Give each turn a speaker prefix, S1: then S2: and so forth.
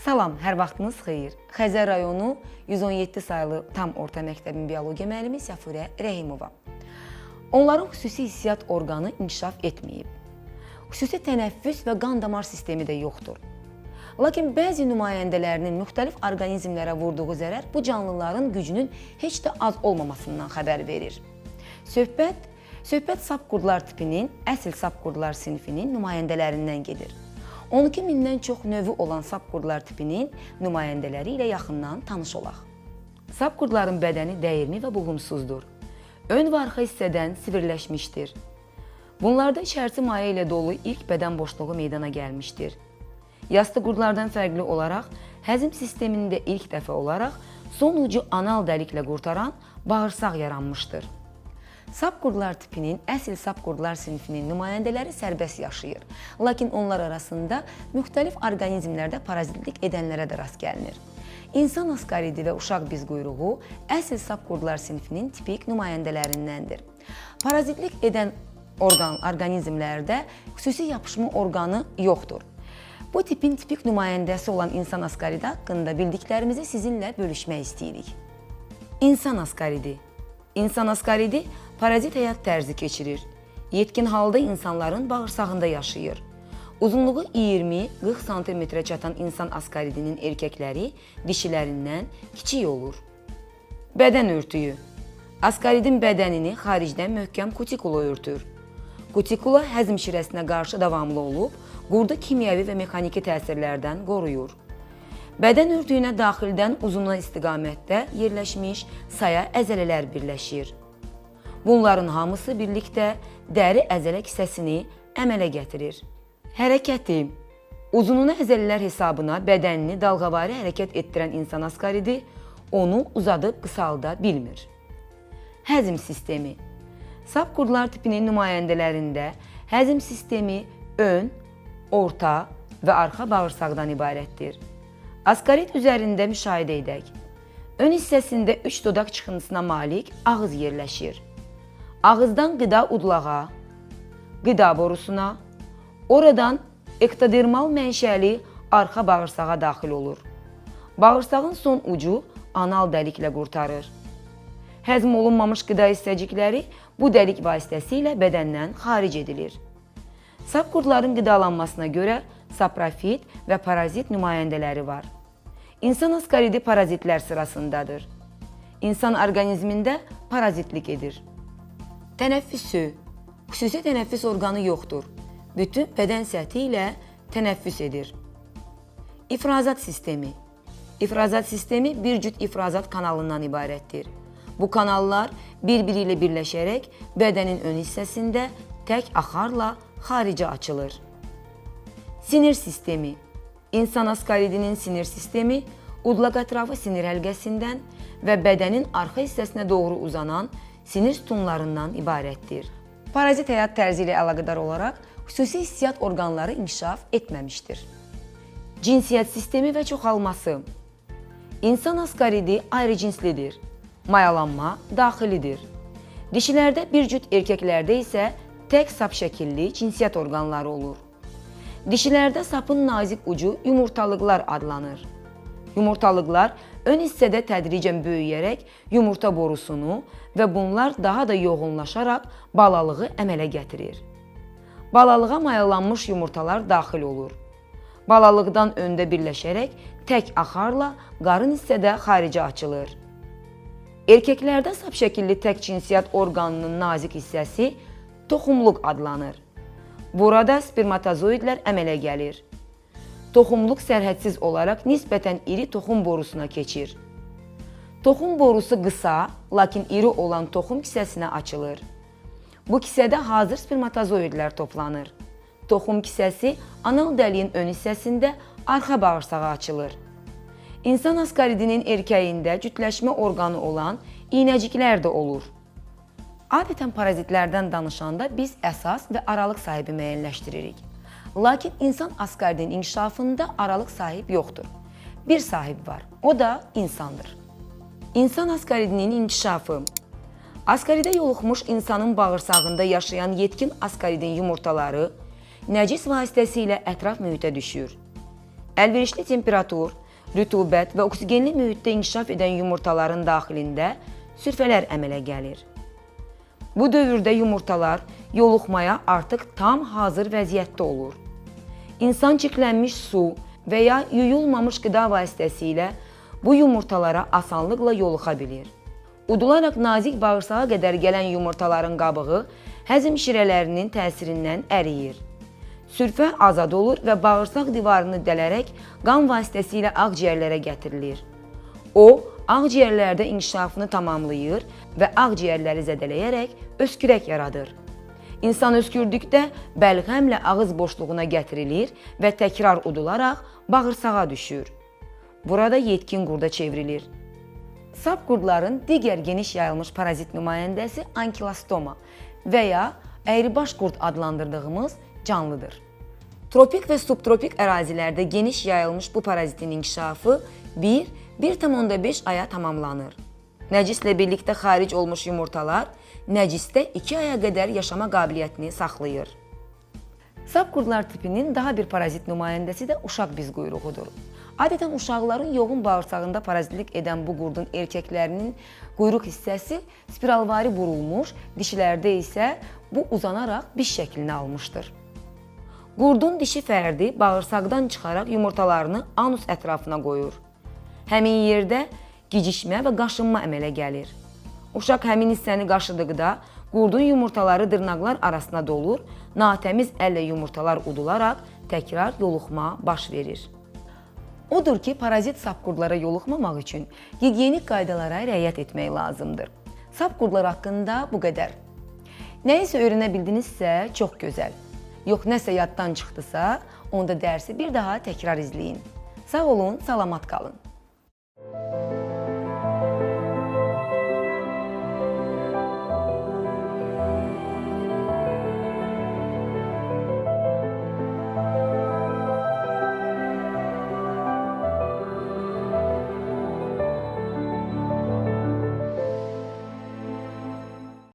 S1: Salam, hər vaxtınız xeyir. Xəzər rayonu 117 saylı tam orta məktəbin biologiya müəllimi Səfurə Rəhimova. Onların xüsusi hissiyat orqanı inkişaf etməyib. Xüsusi tənəffüs və qan damar sistemi də yoxdur. Lakin bəzi nümayəndələrinin müxtəlif orqanizmlərə vurduğu zərər bu canlıların gücünün heç də az olmamasından xəbər verir. Söhbət sapqurdlar tipinin, əsl sapqurdlar sinifinin nümayəndələrindən gedir. 12 mindən çox növü olan sapqurdlar tipinin nümayəndələri ilə yaxından tanış olaq. Sapqurdların bədəni dəyirmi və buğumsuzdur. Ön və arxa hissədən sivriləşmişdir. Bunlarda içərisi maye ilə dolu ilk bədən boşluğu meydana gəlmişdir. Yastı qurdlardan fərqli olaraq, həzm sistemində ilk dəfə olaraq son ucu anal dəliklə qurtaran bağırsaq yaranmışdır. Sapqurdlar tipinin əsl sapqurdlar sinifinin nümayəndələri sərbəst yaşayır. Lakin onlar arasında müxtəlif orqanizmlərdə parazitlik edənlərə də rast gəlinir. İnsan askaridi və uşaq bizquyruğu əsl sapqurdlar sinifinin tipik nümayəndələrindəndir. Parazitlik edən orqanizmlərdə xüsusi yapışma orqanı yoxdur. Bu tipin tipik nümayəndəsi olan insan askaridi haqqında bildiklərimizi sizinlə bölüşmək istəyirik. İnsan askaridi. İnsan askaridi parazit həyat tərzi keçirir. Yetkin halda insanların bağırsağında yaşayır. Uzunluğu 20-40 cm çatan insan askaridinin erkəkləri dişilərindən kiçik olur. Bədən örtüyü. Askaridin bədənini xaricdən möhkəm kutikula örtür. Kutikula həzm şirəsinə qarşı davamlı olub, qurdu kimyəvi və mexaniki təsirlərdən qoruyur. Bədən örtüyünə daxildən uzunluğa istiqamətdə yerləşmiş saya əzələlər birləşir. Bunların hamısı birlikdə dəri əzələ hissəsini əmələ gətirir. Hərəkəti. Uzunluğuna əzələlər hesabına bədənini dalğavari hərəkət etdirən insan askaridi onu uzadıb qısalda bilmir. Həzm sistemi. Sapqurdlar tipinin nümayəndələrində həzm sistemi ön, orta və arxa bağırsaqdan ibarətdir. Askarid üzərində müşahidə edək. Ön hissəsində 3 dodaq çıxıntısına malik ağız yerləşir. Ağızdan qida udlağa, qida borusuna, oradan ektodermal mənşəli arxa bağırsağa daxil olur. Bağırsağın son ucu anal dəliklə qurtarır. Həzm olunmamış qida hissəcikləri bu dəlik vasitəsilə bədəndən xaric edilir. Sapqurdların qidalanmasına görə saprofit və parazit nümayəndələri var. İnsan askaridi parazitlər sırasındadır. İnsan orqanizmində parazitlik edir. Tənəffüsü. Xüsusi tənəffüs orqanı yoxdur. Bütün bədən səthi ilə tənəffüs edir. İfrazat sistemi. İfrazat sistemi bir cüt ifrazat kanalından ibarətdir. Bu kanallar bir-biri ilə birləşərək bədənin ön hissəsində tək axarla xaricə açılır. Sinir sistemi. İnsan askaridinin sinir sistemi udlaq ətrafı sinir həlqəsindən və bədənin arxa hissəsinə doğru uzanan sinir sütunlarından ibarətdir. Parazit həyat tərzi ilə əlaqədar olaraq xüsusi hissiyat orqanları inkişaf etməmişdir. Cinsiyyət sistemi və çoxalması. İnsan askaridi ayrıcinslidir. Mayalanma daxilidir. Dişilərdə bir cüt, erkəklərdə isə tək sap şəkilli cinsiyyət orqanları olur. Dişilərdə sapın nazik ucu yumurtalıqlar adlanır. Yumurtalıqlar ön hissədə tədricən böyüyərək yumurta borusunu və bunlar daha da yoğunlaşaraq balalığı əmələ gətirir. Balalığa mayalanmış yumurtalar daxil olur. Balalıqdan öndə birləşərək tək axarla qarın hissədə xaricə açılır. Erkəklərdə sap şəkilli tək cinsiyyət orqanının nazik hissəsi toxumluq adlanır. Burada spermatozoidlər əmələ gəlir. Toxumluq sərhədsiz olaraq nisbətən iri toxum borusuna keçir. Toxum borusu qısa, lakin iri olan toxum kisəsinə açılır. Bu kisədə hazır spermatozoidlər toplanır. Toxum kisəsi anal dəliyin ön hissəsində arxa bağırsağa açılır. İnsan askaridinin erkəyində cütləşmə orqanı olan iynəciklər də olur. Adətən parazitlərdən danışanda biz əsas və aralıq sahibi müəyyənləşdiririk. Lakin insan askaridinin inkişafında aralıq sahib yoxdur. Bir sahib var, o da insandır. İnsan askaridinin inkişafı. Askaridə yoluxmuş insanın bağırsağında yaşayan yetkin askaridin yumurtaları nəcis vasitəsilə ətraf mühitə düşür. Əlverişli temperatur, rütubət və oksigenli mühitdə inkişaf edən yumurtaların daxilində sürfələr əmələ gəlir. Bu dövrdə yumurtalar yoluxmaya artıq tam hazır vəziyyətdə olur. İnsan çirklənmiş su və ya yuyulmamış qida vasitəsilə bu yumurtalara asanlıqla yoluxa bilir. Udularaq nazik bağırsağa qədər gələn yumurtaların qabığı həzm şirələrinin təsirindən əriyir. Sürfə azad olur və bağırsaq divarını dələrək qan vasitəsilə ağciyərlərə gətirilir. O, ağciyərlərdə inkişafını tamamlayır və ağciyərləri zədələyərək öskürək yaradır. İnsan öskürdükdə bəlğəmlə ağız boşluğuna gətirilir və təkrar udularaq bağırsağa düşür. Burada yetkin qurda çevrilir. Sap qurdların digər geniş yayılmış parazit nümayəndəsi ankilostoma və ya əyribaş qurd adlandırdığımız canlıdır. Tropik və subtropik ərazilərdə geniş yayılmış bu parazitin inkişafı 1,5 aya tamamlanır. Nəcislə birlikdə xaric olmuş yumurtalar nəcisdə 2 aya qədər yaşama qabiliyyətini saxlayır. Sap qurdlar tipinin daha bir parazit nümayəndəsi də uşaq biz quyruğudur. Adətən uşaqların yoğun bağırsağında parazitlik edən bu qurdun erkəklərinin quyruq hissəsi spiralvari burulmuş, dişilərdə isə bu uzanaraq biş şəklini almışdır. Qurdun dişi fərdi bağırsaqdan çıxaraq yumurtalarını anus ətrafına qoyur. Həmin yerdə gicişmə və qaşınma əmələ gəlir. Uşaq həmin hissəni qaşıdıqda qurdun yumurtaları dırnaqlar arasına dolur, natəmiz əllə yumurtalar udularaq təkrar yoluxma baş verir. Odur ki, parazit sapqurdlara yoluxmamaq üçün gigiyenik qaydalara riayət etmək lazımdır. Sapqurdlar haqqında bu qədər. Nəyisə öyrənə bildinizsə, çox gözəl. Yox, nəsə yaddan çıxdısa, onda dərsi bir daha təkrar izləyin. Sağ olun, salamat qalın.